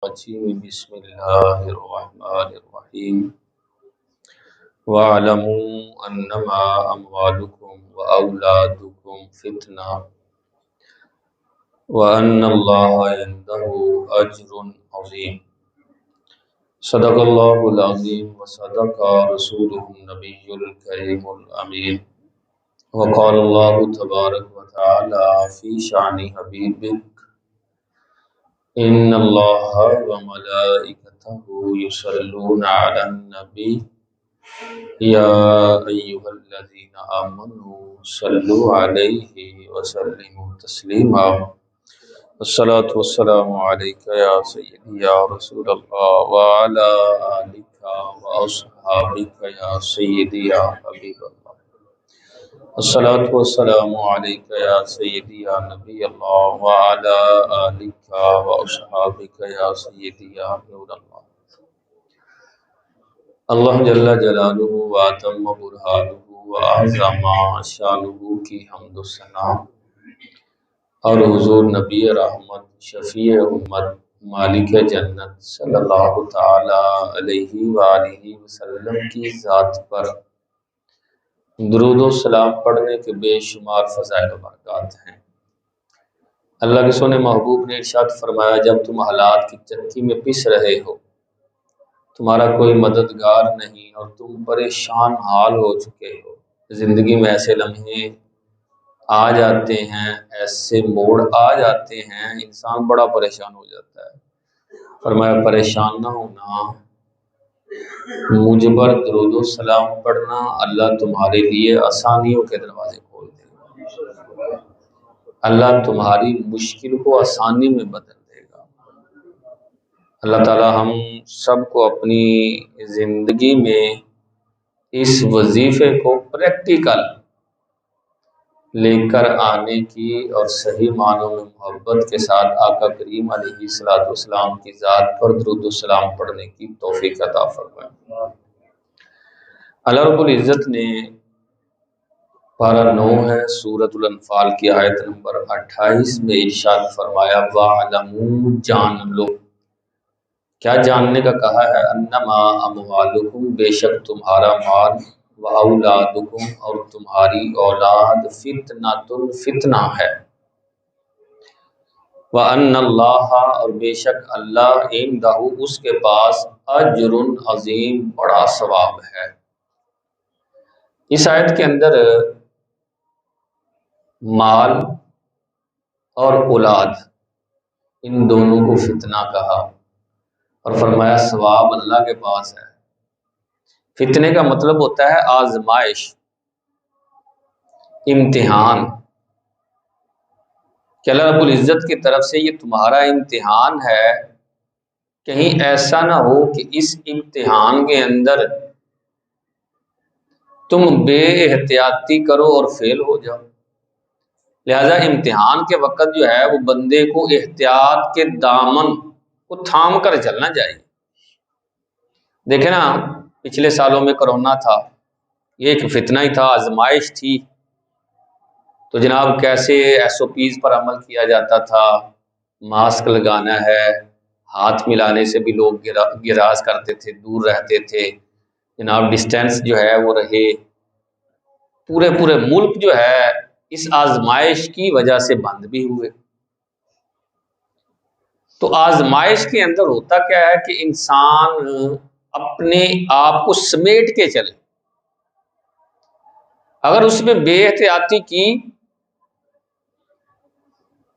بسم الله الرحمن الرحيم واعلموا انما اموالكم واولادكم فتنة وان الله عنده اجر عظيم صدق الله العظيم وصدق رسوله النبي الكريم الامين وقال الله تبارك وتعالى في شأن حبيبك ان اللہ وملائکتہ یصلون علی النبی یا ایھا الذین آمنوا صلوا علیہ وسلموا تسلیما الصلاۃ والسلام علیک یا سیدی یا رسول اللہ وعلی آلک واصحابک یا سیدی یا حبیب اللہ الصلاۃ والسلام علیک یا سیدی یا نبی اللہ وعلی آلک واصحابک یا سیدی یا نور اللہ اللہ جل جلالہ واتم برہانہ واعظم شانہ کی حمد و ثنا اور حضور نبی رحمت شفیع امت مالک جنت صلی اللہ تعالی علیہ وآلہ وسلم کی ذات پر درود و سلام پڑھنے کے بے شمار فضائل و برکات ہیں۔ اللہ کے سونے محبوب نے ارشاد فرمایا، جب تم حالات کی چکی میں پس رہے ہو، تمہارا کوئی مددگار نہیں اور تم پریشان حال ہو چکے ہو، زندگی میں ایسے لمحے آ جاتے ہیں، ایسے موڑ آ جاتے ہیں، انسان بڑا پریشان ہو جاتا ہے۔ فرمایا پریشان نہ ہونا، مجھ پر درود و سلام پڑھنا، اللہ تمہارے لیے آسانیوں کے دروازے کھول دے گا، اللہ تمہاری مشکل کو آسانی میں بدل دے گا۔ اللہ تعالی ہم سب کو اپنی زندگی میں اس وظیفے کو پریکٹیکل لے کر آنے کی اور صحیح معنوں میں محبت کے ساتھ آقا کریم علیہ الصلوۃ والسلام کی ذات پر درود و سلام پڑھنے کی توفیق عطا فرمائے۔ اللہ رب العزت نے پارہ 9 ہے سورۃ الانفال کی آیت نمبر 28 میں ارشاد فرمایا، وَاعْلَمُوا جان لو، کیا جاننے کا کہا ہے، انما اموالکم، بے شک تمہارا مال، واولادکم، اور تمہاری اولاد، فتنہ ہے، وَأَنَّ اللَّهَ، اور بے شک اللہ، عندہ، اس کے پاس، اجر عظیم، بڑا ثواب ہے۔ اس آیت کے اندر مال اور اولاد ان دونوں کو فتنہ کہا اور فرمایا ثواب اللہ کے پاس ہے۔ فتنے کا مطلب ہوتا ہے آزمائش، امتحان، کہ اللہ رب العزت کی طرف سے یہ تمہارا امتحان ہے، کہیں ایسا نہ ہو کہ اس امتحان کے اندر تم بے احتیاطی کرو اور فیل ہو جاؤ۔ لہذا امتحان کے وقت جو ہے وہ بندے کو احتیاط کے دامن کو تھام کر چلنا چاہیے۔ دیکھیں نا، پچھلے سالوں میں کرونا تھا، یہ ایک فتنہ ہی تھا، آزمائش تھی، تو جناب کیسے SOPs پر عمل کیا جاتا تھا، ماسک لگانا ہے، ہاتھ ملانے سے بھی لوگ گراز کرتے تھے، دور رہتے تھے، جناب ڈسٹینس جو ہے وہ رہے۔ پورے ملک جو ہے اس آزمائش کی وجہ سے بند بھی ہوئے۔ تو آزمائش کے اندر ہوتا کیا ہے کہ انسان اپنے آپ کو سمیٹ کے چلے، اگر اس میں بے احتیاطی کی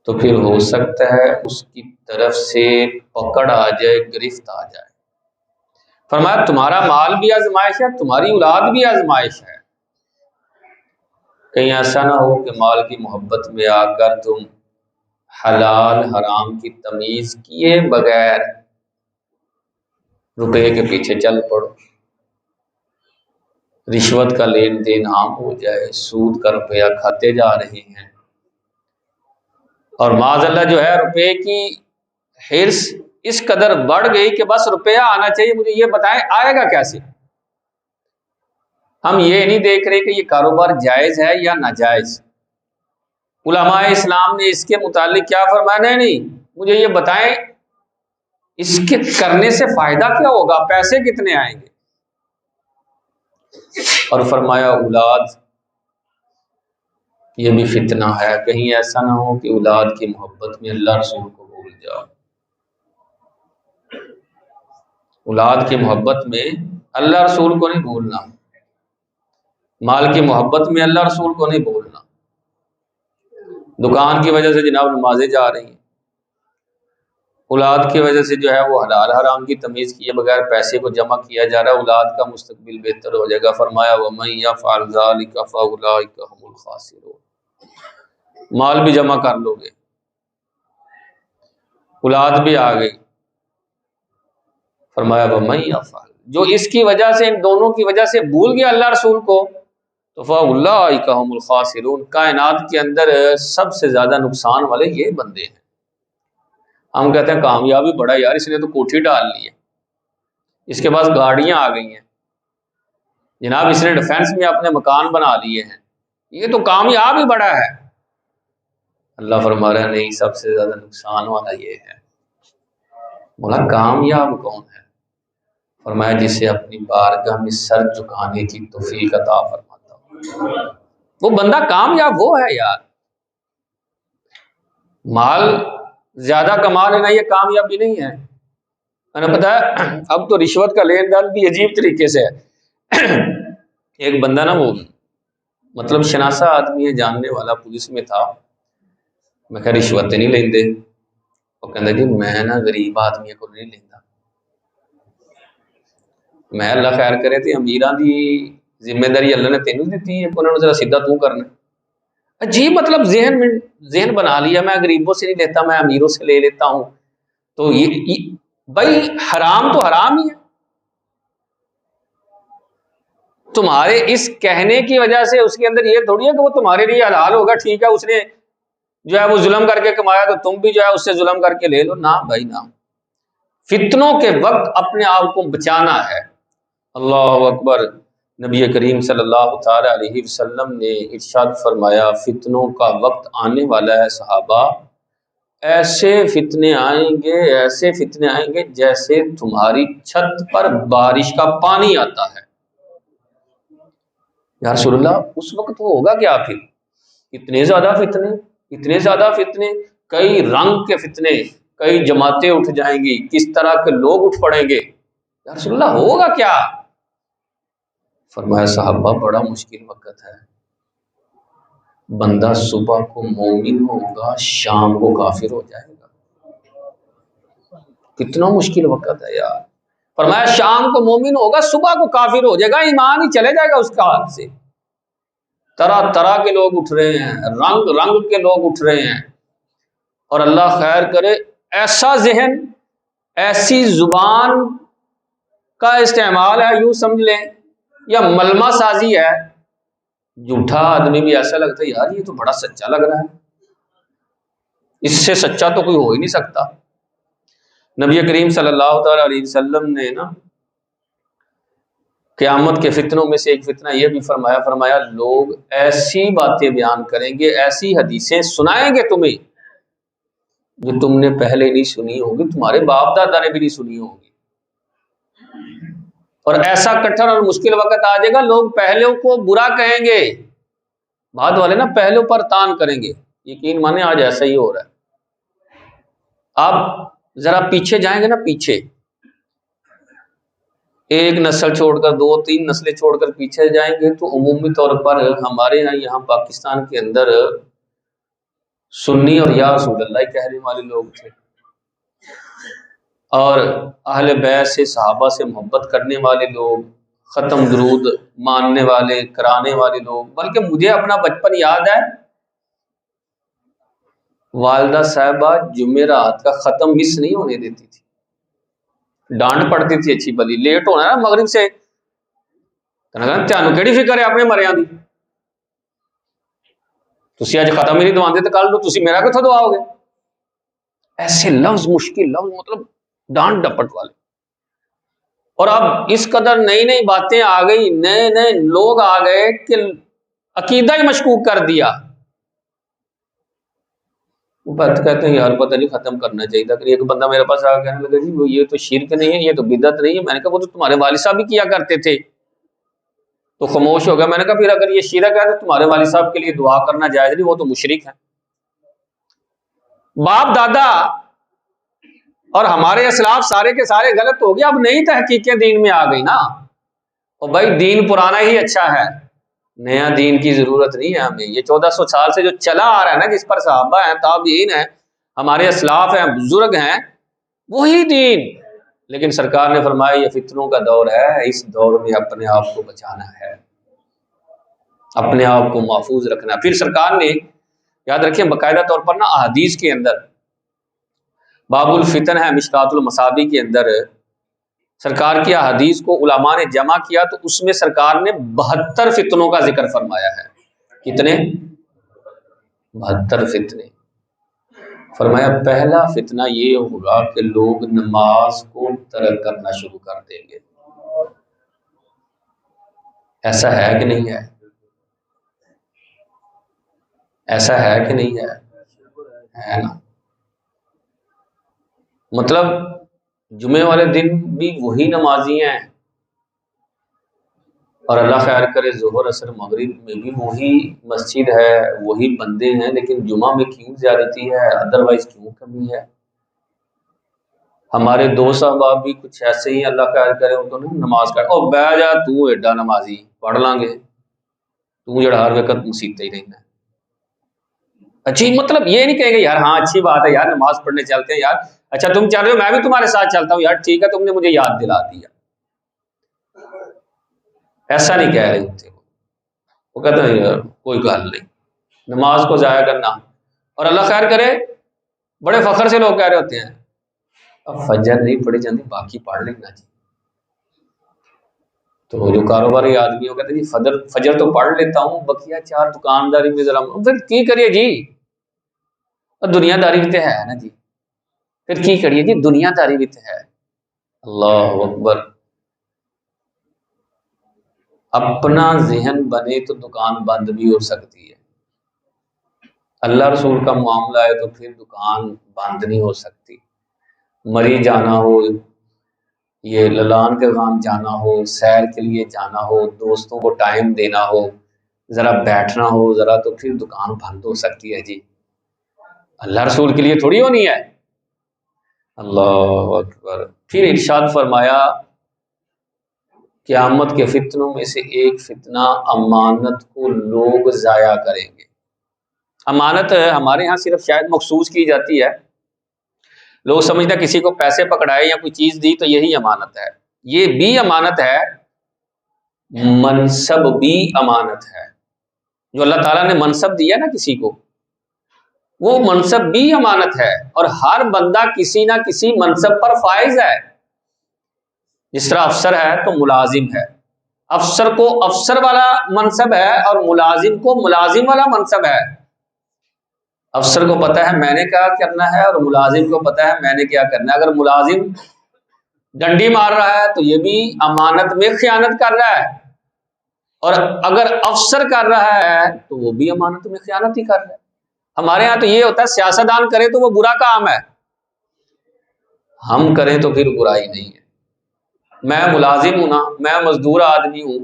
تو پھر ہو سکتا ہے اس کی طرف سے پکڑ آ جائے، گرفت آ جائے۔ فرمایا تمہارا مال بھی آزمائش ہے، تمہاری اولاد بھی آزمائش ہے، کہیں ایسا نہ ہو کہ مال کی محبت میں آ کر تم حلال حرام کی تمیز کیے بغیر روپے کے پیچھے چل پڑو، رشوت کا لین دین عام ہو جائے، سود کا روپیہ کھاتے جا رہے ہیں، اور معاذ اللہ جو ہے روپے کی حرص اس قدر بڑھ گئی کہ بس روپیہ آنا چاہیے، مجھے یہ بتائیں آئے گا کیسے۔ ہم یہ نہیں دیکھ رہے کہ یہ کاروبار جائز ہے یا ناجائز۔ علماء اسلام نے اس کے متعلق کیا فرمایا، نہیں مجھے یہ بتائیں اس کے کرنے سے فائدہ کیا ہوگا، پیسے کتنے آئیں گے؟ اور فرمایا اولاد یہ بھی فتنہ ہے، کہیں ایسا نہ ہو کہ اولاد کی محبت میں اللہ رسول کو بھول جاؤ۔ اولاد کی محبت میں اللہ رسول کو نہیں بھولنا، مال کی محبت میں اللہ رسول کو نہیں بھولنا۔ دکان کی وجہ سے جناب نمازیں جا رہی ہیں، اولاد کی وجہ سے جو ہے وہ حلال حرام کی تمیز کیے بغیر پیسے کو جمع کیا جا رہا ہے، اولاد کا مستقبل بہتر ہو جائے گا۔ فرمایا وَمَن يَفْعَلْ ذَلِكَ فَأُولَٰئِكَ هُمُ الْخَاسِرُونَ۔ مال بھی جمع کر لو گے، اولاد بھی آ گئی، فرمایا وَمَن يَفْعَلْ، جو اس کی وجہ سے، ان دونوں کی وجہ سے بھول گیا اللہ رسول کو، تو فَأُولَٰئِكَ هُمُ الْخَاسِرُونَ، کائنات کے اندر سب سے زیادہ نقصان والے یہ بندے ہیں۔ ہم کہتے ہیں کامیابی بڑا یار، اس نے تو کوٹھی ڈال لی ہے، اس کے پاس گاڑیاں آ گئی ہیں جناب، اس نے ڈیفینس میں اپنے مکان بنا لیے ہیں، یہ تو کامیاب ہی بڑا ہے۔ اللہ فرما رہا ہے نہیں، سب سے زیادہ نقصان والا یہ ہے۔ بولا کامیاب کون ہے؟ فرمایا جسے اپنی بارگاہ میں سر جھکانے کی توفیق عطا فرماتا ہوں، وہ بندہ کامیاب وہ ہے یار۔ مال زیادہ کما لینا یہ کامیابی نہیں ہے۔ میں نے پتا ہے اب تو رشوت کا لین دین بھی عجیب طریقے سے ہے۔ ایک بندہ نا، وہ مطلب شناسا آدمی ہے، جاننے والا، پولیس میں تھا۔ میں کہا رشوت نہیں لیندے؟ وہ کہندا جی میں نا غریب آدمی کو نہیں لیندا۔ میں اللہ خیر کرے تے امیراں دی ذمہ داری اللہ نے تینوں دیتی ہے، انہوں نے ذرا سیدھا تو کرنا۔ عجیب مطلب ذہن بنا لیا میں غریبوں سے نہیں لیتا، میں امیروں سے لے لیتا ہوں۔ تو یہ بھائی حرام تو حرام ہی ہے۔ تمہارے اس کہنے کی وجہ سے اس کے اندر یہ تھوڑی ہے کہ وہ تمہارے لیے حلال ہوگا، ٹھیک ہے اس نے جو ہے وہ ظلم کر کے کمایا تو تم بھی جو ہے اس سے ظلم کر کے لے لو، نہ بھائی نہ۔ فتنوں کے وقت اپنے آپ کو بچانا ہے۔ اللہ اکبر۔ نبی کریم صلی اللہ تعالی علیہ وسلم نے ارشاد فرمایا فتنوں کا وقت آنے والا ہے صحابہ، ایسے فتنے آئیں گے، ایسے فتنے آئیں گے جیسے تمہاری چھت پر بارش کا پانی آتا ہے۔ یا رسول اللہ اس وقت وہ ہوگا کیا؟ پھر اتنے زیادہ فتنے، اتنے زیادہ فتنے، کئی رنگ کے فتنے، کئی جماعتیں اٹھ جائیں گی، کس طرح کے لوگ اٹھ پڑیں گے۔ یا رسول اللہ ہوگا کیا؟ فرمایا صحابہ بڑا مشکل وقت ہے، بندہ صبح کو مومن ہوگا، شام کو کافر ہو جائے گا۔ کتنا مشکل وقت ہے یار۔ فرمایا شام کو مومن ہوگا، صبح کو کافر ہو جائے گا، ایمان ہی چلے جائے گا اس کا ہاتھ سے۔ طرح طرح کے لوگ اٹھ رہے ہیں، رنگ رنگ کے لوگ اٹھ رہے ہیں، اور اللہ خیر کرے ایسا ذہن، ایسی زبان کا استعمال ہے، یوں سمجھ لیں یا ملمہ سازی ہے، جھوٹا آدمی بھی ایسا لگتا ہے یار یہ تو بڑا سچا لگ رہا ہے، اس سے سچا تو کوئی ہو ہی نہیں سکتا۔ نبی کریم صلی اللہ تعالی علیہ وسلم نے نا قیامت کے فتنوں میں سے ایک فتنہ یہ بھی فرمایا لوگ ایسی باتیں بیان کریں گے، ایسی حدیثیں سنائیں گے تمہیں جو تم نے پہلے نہیں سنی ہوگی، تمہارے باپ دادا نے بھی نہیں سنی ہوگی۔ اور ایسا کٹھن اور مشکل وقت آ جائے گا، لوگ پہلوں کو برا کہیں گے، بعد والے نا پہلوں پر تان کریں گے۔ یقین مانے آج ایسا ہی ہو رہا ہے۔ آپ ذرا پیچھے جائیں گے نا، پیچھے ایک نسل چھوڑ کر، دو تین نسلیں چھوڑ کر پیچھے جائیں گے تو عمومی طور پر ہمارے یہاں پاکستان کے اندر سنی اور یا رسول اللہ کہنے والے لوگ تھے، اور اہل بیت سے، صحابہ سے محبت کرنے والے لوگ، ختم درود ماننے والے، کرانے والے لوگ۔ بلکہ مجھے اپنا بچپن یاد ہے، والدہ صاحبہ جمعرات کا ختم مس نہیں ہونے دیتی تھی، ڈانٹ پڑتی تھی اچھی بلی، لیٹ ہونا نا مغرب سے، تانوں کیڑی فکر ہے اپنے مریاں دی، تسی اج ختم ہی نہیں دواندے تے کل نو تسی میرا کتھوں دعاؤ گے۔ ایسے لفظ، مشکل لفظ، مطلب ڈانٹ ڈپٹ والے۔ اور اب اس قدر نئی نئی باتیں آ گئی، نئے نئے لوگ آ گئے کہ عقیدہ ہی مشکوک کر دیا۔ وہ بات کہتے ہیں یار پتہ نہیں ختم کرنا چاہیے تھا. ایک بندہ میرے پاس آ کہنے لگا جی وہ یہ تو شرک نہیں ہے، یہ تو بدعت نہیں ہے. میں نے کہا وہ تو تمہارے والد صاحب بھی کیا کرتے تھے. تو خاموش ہو گیا. میں نے کہا پھر اگر یہ شرک ہے تو تمہارے والد صاحب کے لیے دعا کرنا جائز نہیں، وہ تو مشرک ہے. باپ دادا اور ہمارے اسلاف سارے کے سارے غلط ہو گیا، اب نئی تحقیقیں دین میں آ گئی نا. اور بھائی دین پرانا ہی اچھا ہے، نیا دین کی ضرورت نہیں ہے ہمیں. یہ 1400 سال سے جو چلا آ رہا ہے نا، جس پر صحابہ ہیں، تابعین ہیں، ہمارے اسلاف ہیں، بزرگ ہیں، وہی دین. لیکن سرکار نے فرمایا یہ فتنوں کا دور ہے، اس دور میں اپنے آپ کو بچانا ہے، اپنے آپ کو محفوظ رکھنا. پھر سرکار نے یاد رکھیں باقاعدہ طور پر نا احادیث کے اندر باب الفتن ہے مشکات المصابیح کے اندر سرکار کی احادیث کو علماء نے جمع کیا تو اس میں سرکار نے 72 فتنوں کا ذکر فرمایا ہے. کتنے؟ 72 فتنے. فرمایا پہلا فتنہ یہ ہوگا کہ لوگ نماز کو ترک کرنا شروع کر دیں گے. ایسا ہے کہ نہیں ہے؟ ایسا ہے کہ نہیں ہے؟ ہے نا. مطلب جمعے والے دن بھی وہی نمازی ہیں، اور اللہ خیر کرے ظہر اثر مغرب میں بھی وہی مسجد ہے، وہی بندے ہیں، لیکن جمعہ میں کیوں زیادتی ہے، ادروائز کیوں کمی ہے. ہمارے دوست احباب بھی کچھ ایسے ہی اللہ خیر کرے ان کو نماز کا او بہ جا تو ایڈا نمازی پڑھ لیں گے تو جڑا ہر وقت مسیطے ہی رہنا ہے. اچھی مطلب یہ نہیں کہیں گے یار ہاں اچھی بات ہے یار نماز پڑھنے چلتے ہیں یار، اچھا تم چل رہے ہو میں بھی تمہارے ساتھ چلتا ہوں یار ٹھیک ہے تم نے مجھے یاد دلا دیا. ایسا نہیں کہہ رہے ہوتے وہ کہتے ہیں یار کوئی گل نہیں نماز کو ضائع کرنا. اور اللہ خیر کرے بڑے فخر سے لوگ کہہ رہے ہوتے ہیں اب فجر نہیں پڑھی جاتی باقی پڑھ لینا جی. تو جو کاروباری آدمی ہو کہتے ہیں جی فجر تو پڑھ لیتا ہوں بقیہ 4 دکانداری میں ذرا پھر کی کریے جی، اور دنیا داری بھی تو ہے نا جی، پھر کی کریے جی دنیا داری بھی تو ہے. اللہ اکبر. اپنا ذہن بنے تو دکان بند بھی ہو سکتی ہے، اللہ رسول کا معاملہ ہے تو پھر دکان بند نہیں ہو سکتی. مری جانا ہو، یہ للان کے غام جانا ہو، سیر کے لیے جانا ہو، دوستوں کو ٹائم دینا ہو، ذرا بیٹھنا ہو ذرا، تو پھر دکان بند ہو سکتی ہے جی. اللہ رسول کے لیے تھوڑی ہونی ہے. اللہ اکبر. پھر ارشاد فرمایا قیامت کے فتنوں میں سے ایک فتنہ امانت کو لوگ ضائع کریں گے. امانت ہمارے ہاں صرف شاید مخصوص کی جاتی ہے، لوگ سمجھنا کسی کو پیسے پکڑائے یا کوئی چیز دی تو یہی امانت ہے. یہ بھی امانت ہے، منصب بھی امانت ہے. جو اللہ تعالیٰ نے منصب دیا نا کسی کو وہ منصب بھی امانت ہے، اور ہر بندہ کسی نہ کسی منصب پر فائز ہے. جس طرح افسر ہے تو ملازم ہے، افسر کو افسر والا منصب ہے اور ملازم کو ملازم والا منصب ہے. افسر کو پتا ہے میں نے کیا کرنا ہے اور ملازم کو پتا ہے میں نے کیا کرنا ہے. اگر ملازم ڈنڈی مار رہا ہے تو یہ بھی امانت میں خیانت کر رہا ہے، اور اگر افسر کر رہا ہے تو وہ بھی امانت میں خیانت ہی کر رہا ہے. ہمارے ہاں تو یہ ہوتا ہے سیاستدان کرے تو وہ برا کام ہے، ہم کریں تو پھر برائی نہیں ہے. میں ملازم ہوں نا، میں مزدور آدمی ہوں،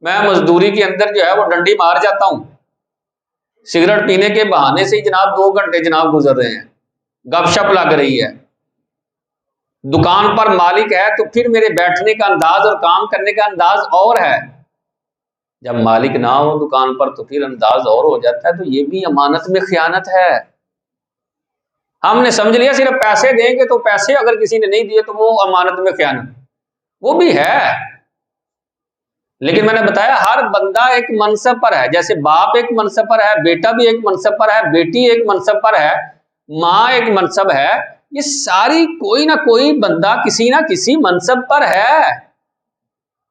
میں مزدوری کے اندر جو ہے وہ ڈنڈی مار جاتا ہوں. سگریٹ پینے کے بہانے سے ہی جناب 2 گھنٹے جناب گزر رہے ہیں، گپ شپ لگ رہی ہے. دکان پر مالک ہے تو پھر میرے بیٹھنے کا انداز اور کام کرنے کا انداز اور ہے. جب مالک نہ ہو دکان پر تو پھر انداز اور ہو جاتا ہے. تو یہ بھی امانت میں خیانت ہے. ہم نے سمجھ لیا صرف پیسے دیں گے تو پیسے اگر کسی نے نہیں دیے تو وہ امانت میں خیانت، وہ بھی ہے. لیکن میں نے بتایا ہر بندہ ایک منصب پر ہے، جیسے باپ ایک منصب پر ہے، بیٹا بھی ایک منصب پر ہے، بیٹی ایک منصب پر ہے، ماں ایک منصب ہے. یہ ساری کوئی نہ کوئی بندہ کسی نہ کسی منصب پر ہے،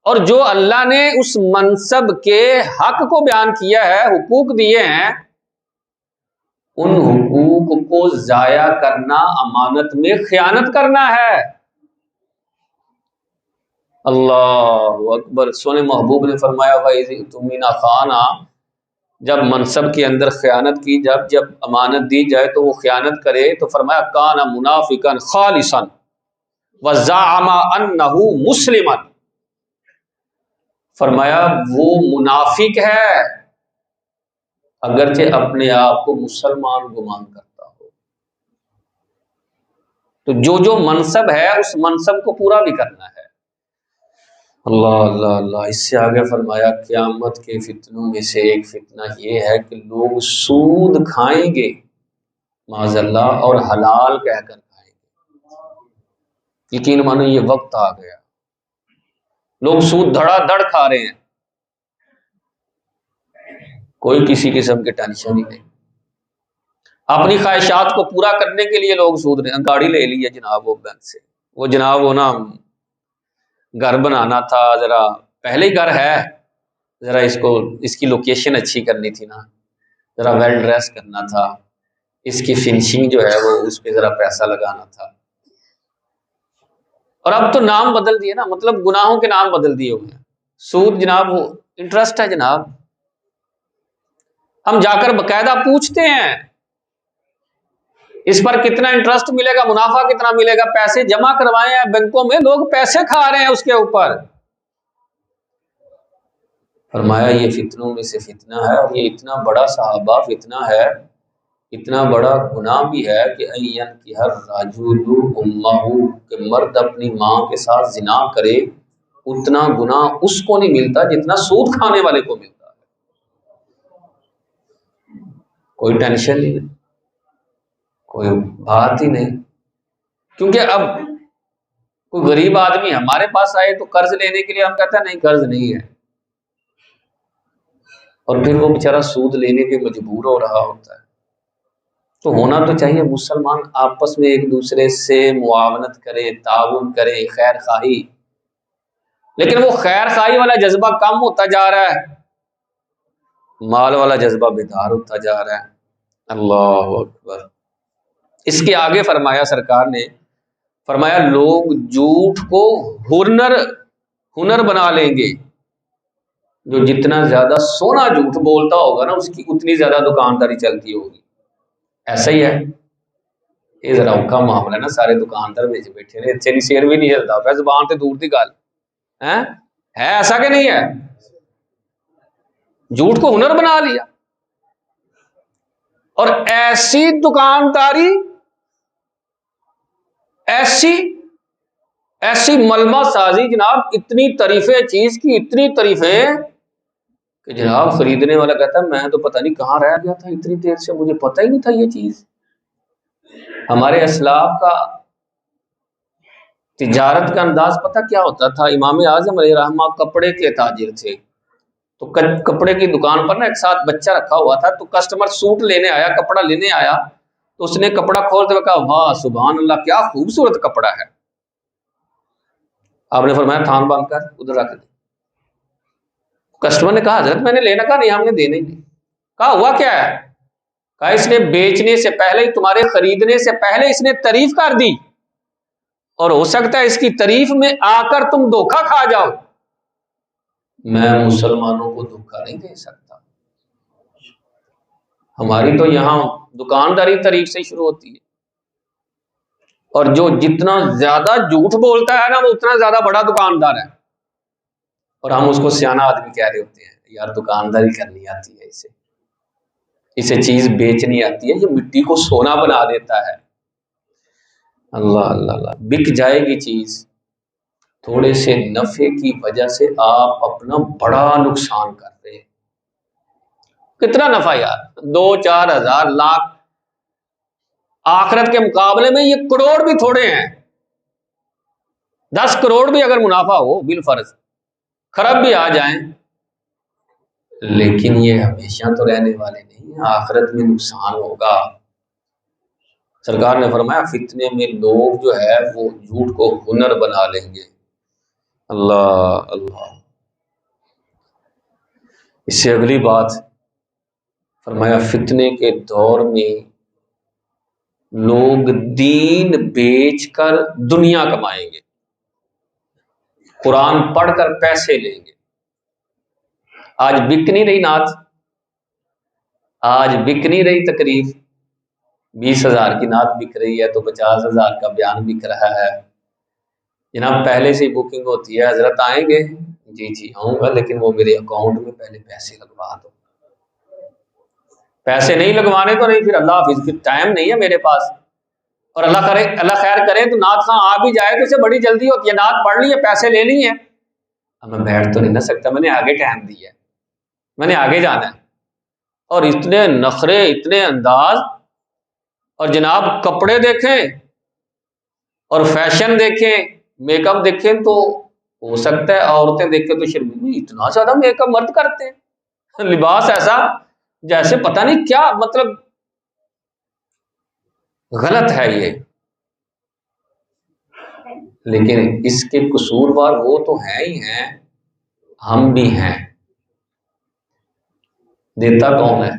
اور جو اللہ نے اس منصب کے حق کو بیان کیا ہے، حقوق دیے ہیں، ان حقوق کو ضائع کرنا امانت میں خیانت کرنا ہے. اللہ اکبر. سونے محبوب نے فرمایا وَإِذِ اؤْتُمِنَ خَانَ، جب منصب کے اندر خیانت کی، جب امانت دی جائے تو وہ خیانت کرے، تو فرمایا کان منافقا خالصا وزعم انہ مسلما، فرمایا وہ منافق ہے اگرچہ اپنے آپ کو مسلمان گمان کرتا ہو۔ تو جو منصب ہے اس منصب کو پورا بھی کرنا ہے۔ اللہ اللہ اللہ۔ اس سے آگے فرمایا قیامت کے فتنوں میں سے ایک فتنہ یہ ہے کہ لوگ سود کھائیں گے معاذ اللہ، اور حلال کہہ کر کھائیں گے۔ یقین مانو یہ وقت آ گیا، لوگ سود دھڑا دھڑ کھا رہے ہیں، کوئی کسی قسم کی ٹینشن ہی نہیں۔ اپنی خواہشات کو پورا کرنے کے لیے لوگ سود رہے ہیں۔ گاڑی لے لی ہے جناب وہ بینک سے، وہ جناب وہ نا گھر بنانا تھا، ذرا پہلے ہی گھر ہے، ذرا اس کی لوکیشن اچھی کرنی تھی نا، ذرا ویل ڈریس کرنا تھا، اس کی فنشنگ جو ہے وہ اس پہ ذرا پیسہ لگانا تھا۔ اور اب تو نام بدل دیے نا، مطلب گناہوں کے نام بدل دیے ہوئے ہیں۔ سود جناب وہ انٹرسٹ ہے جناب، ہم جا کر باقاعدہ پوچھتے ہیں اس پر کتنا انٹرسٹ ملے گا، منافع کتنا ملے گا، پیسے جمع کروائے ہیں بینکوں میں، لوگ پیسے کھا رہے ہیں اس کے اوپر۔ فرمایا یہ فتنوں میں سے فتنہ ہے، اور یہ اتنا بڑا صحابہ فتنہ ہے، اتنا بڑا گناہ بھی ہے کہ این کی ہر راجل امہ، کہ مرد اپنی ماں کے ساتھ زنا کرے، اتنا گناہ اس کو نہیں ملتا جتنا سود کھانے والے کو ملتا ہے۔ کوئی ٹینشن نہیں، کوئی بات ہی نہیں، کیونکہ اب کوئی غریب آدمی ہمارے پاس آئے تو قرض لینے کے لیے ہم کہتے ہیں نہیں قرض نہیں ہے، اور پھر وہ بیچارہ سود لینے کے مجبور ہو رہا ہوتا ہے۔ تو ہونا تو چاہیے مسلمان آپس میں ایک دوسرے سے معاونت کرے، تعاون کرے، خیر خواہی، لیکن وہ خیر خواہی والا جذبہ کم ہوتا جا رہا ہے، مال والا جذبہ بیدار ہوتا جا رہا ہے۔ اللہ اکبر۔ اس کے آگے فرمایا سرکار نے، فرمایا لوگ جھوٹ کو ہنر بنا لیں گے، جو جتنا زیادہ سونا جھوٹ بولتا ہوگا نا اس کی اتنی زیادہ دکانداری چلتی ہوگی۔ ایسا ہی ہے، یہ ذرا اوکھا معاملہ ہے نا، سارے دکاندار بیٹھے رہے، اچھے نہیں شیر بھی نہیں ہلتا پہ، زبان تے دور دی گل ہے ایسا کہ نہیں ہے؟ جھوٹ کو ہنر بنا لیا، اور ایسی دکانداری، ایسی ملمہ سازی جناب، اتنی تعریفیں چیز کی، اتنی تعریفیں کہ جناب خریدنے والا کہتا ہے میں تو پتہ نہیں کہاں رہ گیا تھا اتنی دیر سے، مجھے پتہ ہی نہیں تھا یہ چیز۔ ہمارے اسلاف کا تجارت کا انداز پتہ کیا ہوتا تھا؟ امام اعظم علیہ رحمہ کپڑے کے تاجر تھے، تو کپڑے کی دکان پر نا ایک ساتھ بچہ رکھا ہوا تھا، تو کسٹمر سوٹ لینے آیا، کپڑا لینے آیا، تو اس نے کپڑا کھولتے ہوئے کہا واہ سبحان اللہ کیا خوبصورت کپڑا ہے۔ آپ نے فرمایا تھان باندھ کر ادھر رکھ دیں۔ کسٹمر نے کہا حضرت میں نے لینا، کہا نہیں ہم نے دینا ہی نہیں۔ کہا ہوا کیا ہے؟ کہا اس نے بیچنے سے پہلے، تمہارے خریدنے سے پہلے اس نے تعریف کر دی، اور ہو سکتا ہے اس کی تعریف میں آ کر تم دھوکہ کھا جاؤ۔ میں مسلمانوں کو دھوکہ نہیں دے سکتا، ہماری تو یہاں دکانداری تعریف سے شروع ہوتی ہے، اور جو جتنا زیادہ جھوٹ بولتا ہے نا وہ اتنا زیادہ بڑا دکاندار ہے، اور ہم اس کو سیانہ آدمی کہہ رہے ہوتے ہیں یار دکانداری کرنی آتی ہے، اسے چیز بیچنی آتی ہے، یہ مٹی کو سونا بنا دیتا ہے۔ اللہ اللہ اللہ، بک جائے گی چیز، تھوڑے سے نفع کی وجہ سے آپ اپنا بڑا نقصان کر رہے ہیں۔ کتنا نفع یار، 2-4 ہزار لاکھ، آخرت کے مقابلے میں یہ کروڑ بھی تھوڑے ہیں۔ 10 کروڑ بھی اگر منافع ہو بالفرض، خراب بھی آ جائیں، لیکن یہ ہمیشہ تو رہنے والے نہیں، آخرت میں نقصان ہوگا۔ سرکار نے فرمایا فتنے میں لوگ جو ہے وہ جھوٹ کو ہنر بنا لیں گے۔ اللہ اللہ۔ اس سے اگلی بات فرمایا فتنے کے دور میں لوگ دین بیچ کر دنیا کمائیں گے، قرآن پڑھ کر پیسے لیں گے۔ آج بک نہیں رہی نعت، آج بک نہیں رہی تقریر، 20,000 کی نعت بک رہی ہے تو 50,000 کا بیان بک رہا ہے۔ جناب پہلے سے ہی بکنگ ہوتی ہے، حضرت آئیں گے؟ جی آؤں گا، لیکن وہ میرے اکاؤنٹ میں پہلے پیسے لگوا دو۔ پیسے نہیں لگوانے تو نہیں، پھر اللہ حافظ، پھر ٹائم نہیں ہے میرے پاس۔ اور اللہ کرے، اللہ خیر کرے تو نعت خواں آ بھی جائے تو اسے بڑی جلدی ہوتی ہے، نعت پڑھ لی ہے، پیسے لے لی ہیں، اب میں بیٹھ تو نہیں نہ سکتا، میں نے آگے ٹائم دی ہے، میں نے آگے جانا ہے۔ اور اتنے نخرے، اتنے انداز، اور جناب کپڑے دیکھیں اور فیشن دیکھیں، میک اپ دیکھیں، تو ہو سکتا ہے عورتیں دیکھ کے تو شرمندہ، اتنا زیادہ میک اپ مرد کرتے ہیں، لباس ایسا جیسے پتہ نہیں کیا، مطلب غلط ہے یہ۔ لیکن اس کے قصوروار وہ تو ہیں ہی ہیں، ہم بھی ہیں۔ دیتا کون ہے؟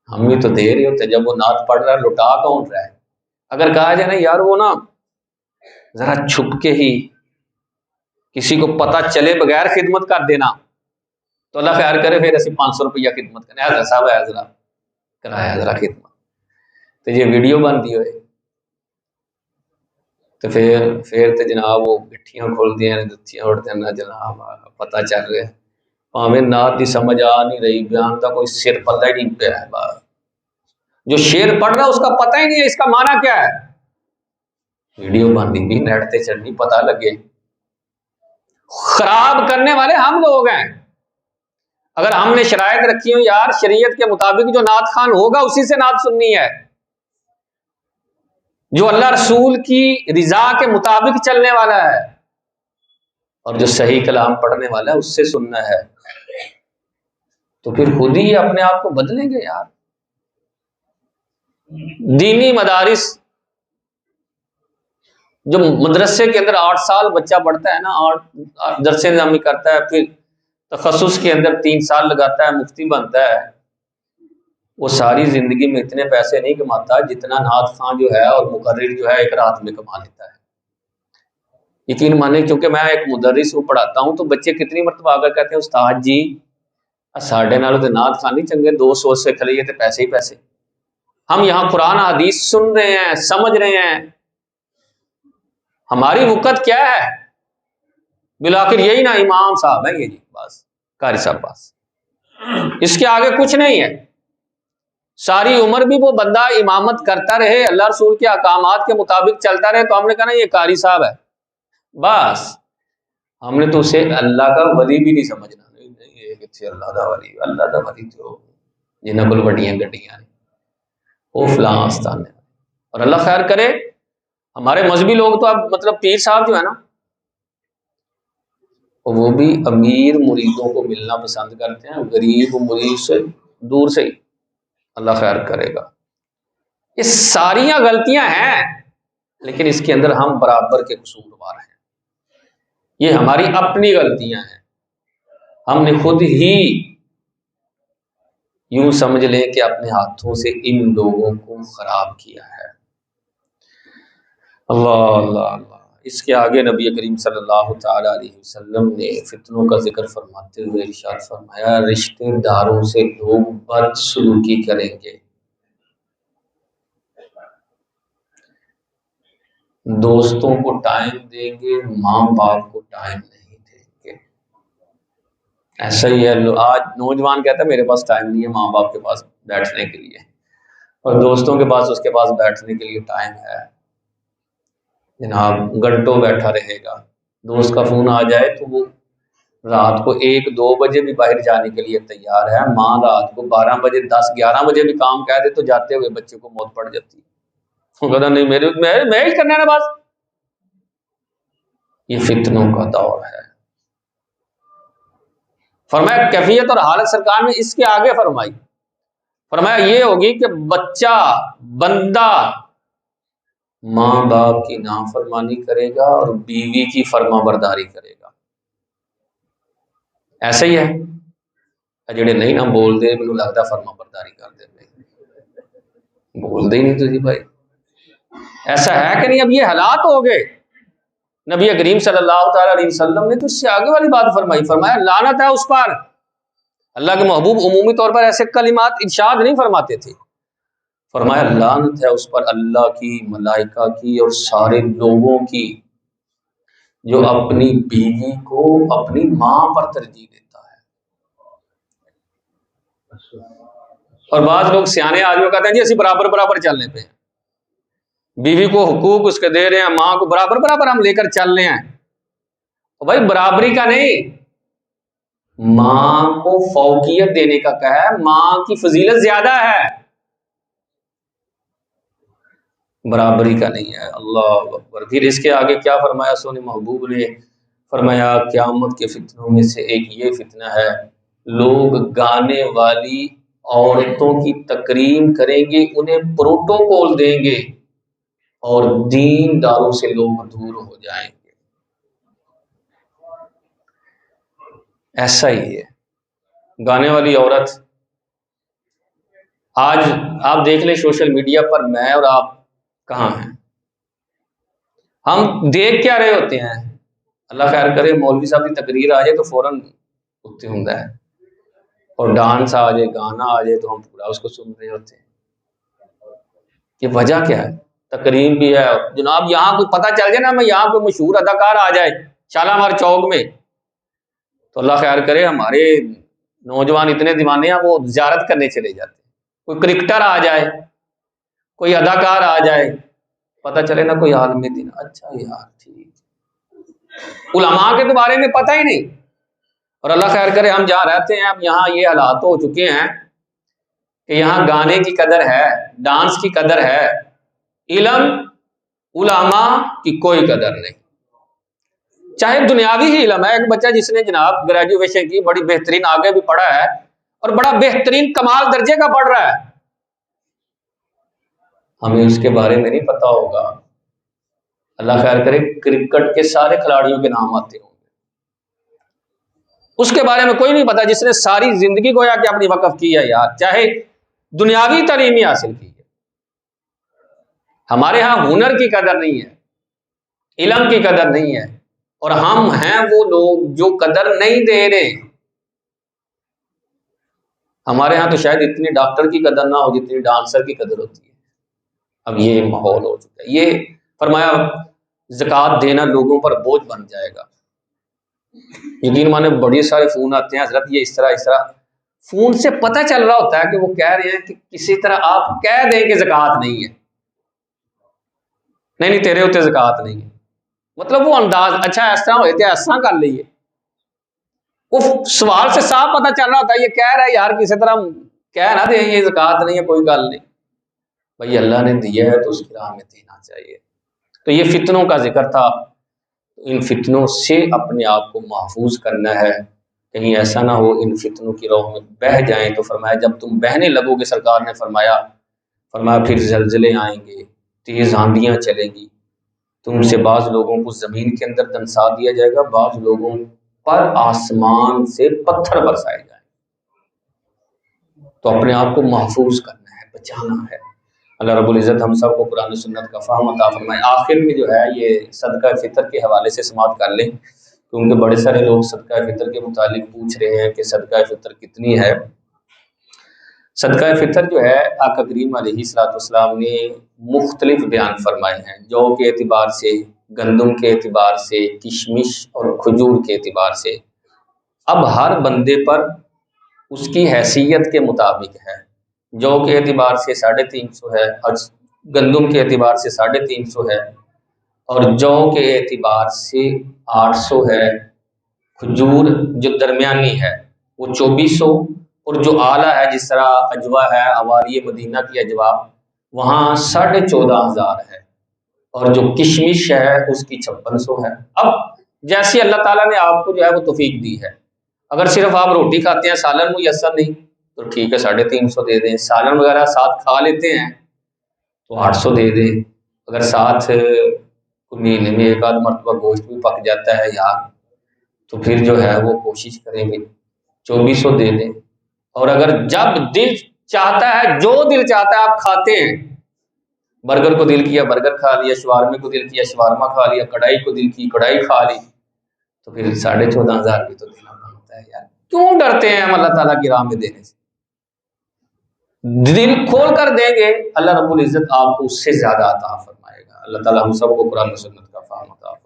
ہم بھی تو دے رہے ہوتے، جب وہ نعت پڑھ رہا ہے لٹا کون رہا ہے؟ اگر کہا جائے نا یار وہ نا ذرا چھپ کے ہی کسی کو پتہ چلے بغیر خدمت کر دینا، تو اللہ خیر کرے پھر ایسی 500 روپیہ خدمت کریں، حضرت صاحب ہے ذرا کرایا ذرا خدمت، تو یہ ویڈیو بنتی ہوئے تو پھر تو جناب وہ گٹھیاں کھول دیا دتیاں اڑ دینا جناب، پتہ چل رہا ہے پاویں نعت دی سمجھ آ نہیں رہی، بیان کا کوئی سر پلہ ہی نہیں پیا ہے، بات جو شعر پڑھ رہا ہے اس کا پتہ ہی نہیں ہے اس کا معنی کیا ہے، ویڈیو بنتی بھی نیٹ تے چڑھنی پتہ لگے۔ خراب کرنے والے ہم لوگ ہیں۔ اگر ہم نے شرائط رکھی ہو یار شریعت کے مطابق جو نعت خوان ہوگا اسی سے نعت سننی ہے، جو اللہ رسول کی رضا کے مطابق چلنے والا ہے، اور جو صحیح کلام پڑھنے والا ہے اس سے سننا ہے، تو پھر خود ہی اپنے آپ کو بدلیں گے یار۔ دینی مدارس جو مدرسے کے اندر 8 سال بچہ پڑھتا ہے نا، 8 درس نظامی کرتا ہے، پھر تخصص کے اندر 3 سال لگاتا ہے، مفتی بنتا ہے، وہ ساری زندگی میں اتنے پیسے نہیں کماتا جتنا نعت خواں جو ہے اور مقرر جو ہے ایک رات میں کما لیتا ہے۔ یقین مانے کیونکہ میں ایک مدرس ہوں، پڑھاتا ہوں، تو بچے کتنی مرتبہ آگر کہتے ہیں استاد جی ساڑھے نالوں تو نعت خواں نہیں چنگے، 200 سے کھلیے تو پیسے ہی پیسے۔ ہم یہاں قرآن حدیث سن رہے ہیں، سمجھ رہے ہیں، ہماری وقت کیا ہے؟ بالآخر یہی نا امام صاحب ہیں، یہ جی بس قاری صاحب، بس اس کے آگے کچھ نہیں ہے۔ ساری عمر بھی وہ بندہ امامت کرتا رہے، اللہ رسول کے احکامات کے مطابق چلتا رہے، تو ہم نے کہا نا یہ قاری صاحب ہے، بس ہم نے تو اسے اللہ کا ولی بھی نہیں سمجھنا، یہ کتنے اللہ دا ولی، اللہ دا ولی تو جنہاں کول وڈیاں گڈیاں نے وہ فلاں آستانے، اور اللہ خیر کرے ہمارے مذہبی لوگ تو اب مطلب پیر صاحب جو ہے نا وہ بھی امیر مریدوں کو ملنا پسند کرتے ہیں، غریب مرید سے دور سے ہی، اللہ خیر کرے گا۔ یہ ساریاں غلطیاں ہیں، لیکن اس کے اندر ہم برابر کے قصوروار ہیں، یہ ہماری اپنی غلطیاں ہیں، ہم نے خود ہی یوں سمجھ لیں کہ اپنے ہاتھوں سے ان لوگوں کو خراب کیا ہے۔ اللہ اللہ اللہ۔ اس کے آگے نبی کریم صلی اللہ تعالی علیہ وسلم نے فتنوں کا ذکر فرماتے ہوئے ارشاد فرمایا رشتہ داروں سے لوگ بد سلوکی کریں گے، دوستوں کو ٹائم دیں گے، ماں باپ کو ٹائم نہیں دیں گے۔ ایسا ہی ہے، آج نوجوان کہتا ہے میرے پاس ٹائم نہیں ہے ماں باپ کے پاس بیٹھنے کے لیے، اور دوستوں کے پاس اس کے پاس بیٹھنے کے لیے ٹائم ہے، جناب گھنٹوں بیٹھا رہے گا، دوست کا فون آ جائے تو وہ رات کو 1-2 بجے بھی باہر جانے کے لیے تیار ہے، ماں رات کو 12 بجے 10-11 بجے بھی کام کہہ دے تو جاتے ہوئے بچے کو موت پڑ جاتی ہے، وہ کہتا نہیں میں ہی کرنا ہے نا بس۔ یہ فتنوں کا دور ہے۔ فرمایا کیفیت اور حالت سرکار نے اس کے آگے فرمایا یہ ہوگی کہ بچہ بندہ ماں باپ کی نافرمانی کرے گا اور بیوی کی فرما برداری کرے گا، ایسا ہی ہے جڑے نہیں نہ بول دے، مجھے لگتا فرما برداری کر دے، بول دے نہیں تو جی بھائی، ایسا ہے کہ نہیں؟ اب یہ حالات ہو گئے۔ نبی کریم صلی اللہ تعالی علیہ وسلم نے تو اس سے آگے والی بات فرمایا لعنت ہے اس پر اللہ کے محبوب عمومی طور پر ایسے کلمات ارشاد نہیں فرماتے تھے، فرمایا لعنت ہے اس پر اللہ کی، ملائکہ کی اور سارے لوگوں کی جو اپنی بیوی کو اپنی ماں پر ترجیح دیتا ہے۔ اور بعض لوگ سیانے آدمیوں کہتے ہیں جی اسی برابر برابر چلنے پہ ہیں، بیوی کو حقوق اس کے دے رہے ہیں، ماں کو برابر برابر ہم لے کر چل رہے ہیں۔ تو بھائی برابری کا نہیں، ماں کو فوقیت دینے کا کہا ہے، ماں کی فضیلت زیادہ ہے، برابری کا نہیں ہے۔ اللہ اکبر۔ پھر اس کے آگے کیا فرمایا سونے محبوب نے؟ فرمایا قیامت کے فتنوں میں سے ایک یہ فتنہ ہے، لوگ گانے والی عورتوں کی تکریم کریں گے، انہیں پروٹوکول دیں گے اور دین داروں سے لوگ دور ہو جائیں گے۔ ایسا ہی ہے گانے والی عورت۔ آج آپ دیکھ لیں سوشل میڈیا پر میں اور آپ کہاں ہیں، ہم دیکھ کیا رہے ہوتے ہیں؟ اللہ خیر کرے مولوی صاحب کی تقریر آ جائے تو فوراً اٹھتے ہوں ہے، اور ڈانس آ جائے، گانا آ جائے تو ہم پورا اس کو سن رہے ہوتے ہیں۔ یہ وجہ کیا ہے؟ تقریر بھی ہے جناب، یہاں کوئی پتہ چل جائے نا، میں یہاں کوئی مشہور اداکار آ جائے شالامار چوک میں تو اللہ خیر کرے ہمارے نوجوان اتنے دیوانے ہیں وہ زیارت کرنے چلے جاتے ہیں۔ کوئی کرکٹر آ جائے، کوئی اداکار آ جائے، پتہ چلے نا کوئی عالم دین، اچھا یار ٹھیک۔ علماء کے تو بارے میں پتہ ہی نہیں۔ اور اللہ خیر کرے ہم جہاں رہتے ہیں اب یہاں یہ حالات ہو چکے ہیں کہ یہاں گانے کی قدر ہے، ڈانس کی قدر ہے، علم علماء کی کوئی قدر نہیں۔ چاہے دنیاوی ہی علم ہے، ایک بچہ جس نے جناب گریجویشن کی، بڑی بہترین آگے بھی پڑھا ہے اور بڑا بہترین کمال درجے کا پڑھ رہا ہے، ہمیں اس کے بارے میں نہیں پتا ہوگا، اللہ خیر کرے کرکٹ کے سارے کھلاڑیوں کے نام آتے ہوں گے، اس کے بارے میں کوئی نہیں پتا جس نے ساری زندگی گویا کہ اپنی وقف کی ہے یار، چاہے دنیاوی تعلیم ہی حاصل کی ہے۔ ہمارے ہاں ہنر کی قدر نہیں ہے، علم کی قدر نہیں ہے، اور ہم ہیں وہ لوگ جو قدر نہیں دے رہے۔ ہمارے ہاں تو شاید اتنی ڈاکٹر کی قدر نہ ہو جتنی ڈانسر کی قدر ہوتی ہے۔ اب یہ ماحول ہو چکا ہے۔ یہ فرمایا زکوٰۃ دینا لوگوں پر بوجھ بن جائے گا۔ یقین مانے بڑے سارے فون آتے ہیں، حضرت یہ اس طرح فون سے پتہ چل رہا ہوتا ہے کہ وہ کہہ رہے ہیں کہ کسی طرح آپ کہہ دیں کہ زکوٰۃ نہیں ہے، نہیں تیرے ہوتے زکوٰۃ نہیں ہے، مطلب وہ انداز اچھا اس طرح ہوتے ہیں، اس طرح کر لیے، وہ سوال سے صاف پتہ چل رہا ہوتا ہے یہ کہہ رہا ہے یار کسی طرح کہہ نہ دیں یہ زکوٰۃ نہیں ہے، کوئی گل نہیں بھائی، اللہ نے دیا ہے تو اس کی راہ میں دینا چاہیے۔ تو یہ فتنوں کا ذکر تھا، ان فتنوں سے اپنے آپ کو محفوظ کرنا ہے، کہیں ایسا نہ ہو ان فتنوں کی راہ میں بہہ جائیں۔ تو فرمایا جب تم بہنے لگو گے، سرکار نے فرمایا پھر زلزلے آئیں گے، تیز آندیاں چلیں گی، تم سے بعض لوگوں کو زمین کے اندر دنسا دیا جائے گا، بعض لوگوں پر آسمان سے پتھر برسائے جائیں گے۔ تو اپنے آپ کو محفوظ کرنا ہے، بچانا ہے۔ اللہ رب العزت ہم سب کو قرآن و سنت کا فہم عطا فرمائے۔ آخر میں جو ہے یہ صدقہ فطر کے حوالے سے سماعت کر لیں، کیونکہ بڑے سارے لوگ صدقہ فطر کے متعلق پوچھ رہے ہیں کہ صدقہ فطر کتنی ہے۔ صدقہ فطر جو ہے آقا کریم علیہ الصلوۃ والسلام نے مختلف بیان فرمائے ہیں، جو کے اعتبار سے، گندم کے اعتبار سے، کشمش اور کھجور کے اعتبار سے۔ اب ہر بندے پر اس کی حیثیت کے مطابق ہے، جو کے اعتبار سے 350 ہے، اور گندم کے اعتبار سے 350 ہے، اور جو کے اعتبار سے 800 ہے، کھجور جو درمیانی ہے وہ 2400، اور جو اعلیٰ ہے جس طرح اجوا ہے، عوالی مدینہ کی اجوا وہاں 14,500 ہے، اور جو کشمش ہے اس کی 5600 ہے۔ اب جیسی اللہ تعالیٰ نے آپ کو جو ہے وہ توفیق دی ہے، اگر صرف آپ روٹی کھاتے ہیں، سالن میسر نہیں تو ٹھیک ہے 350 دے دیں، سالن وغیرہ ساتھ کھا لیتے ہیں تو 800 دے دیں، اگر ساتھ مہینے میں ایک آدھ مرتبہ گوشت بھی پک جاتا ہے یار تو پھر جو ہے وہ کوشش کریں گے 2400 دے دیں۔ اور اگر جب دل چاہتا ہے، جو دل چاہتا ہے آپ کھاتے ہیں، برگر کو دل کیا برگر کھا لیا، شوارمے کو دل کیا شوارما کھا لیا، کڑھائی کو دل کی کڑھائی کھا لی، تو پھر 14,500 بھی تو دینا بنتا ہے یار۔ کیوں ڈرتے ہیں ہم اللہ تعالیٰ کی راہ میں دینے سے؟ دل کھول کر دیں گے، اللہ رب العزت آپ کو اس سے زیادہ عطا فرمائے گا۔ اللہ تعالیٰ ہم سب کو قرآن و سنت کا فہم عطا فرمائے۔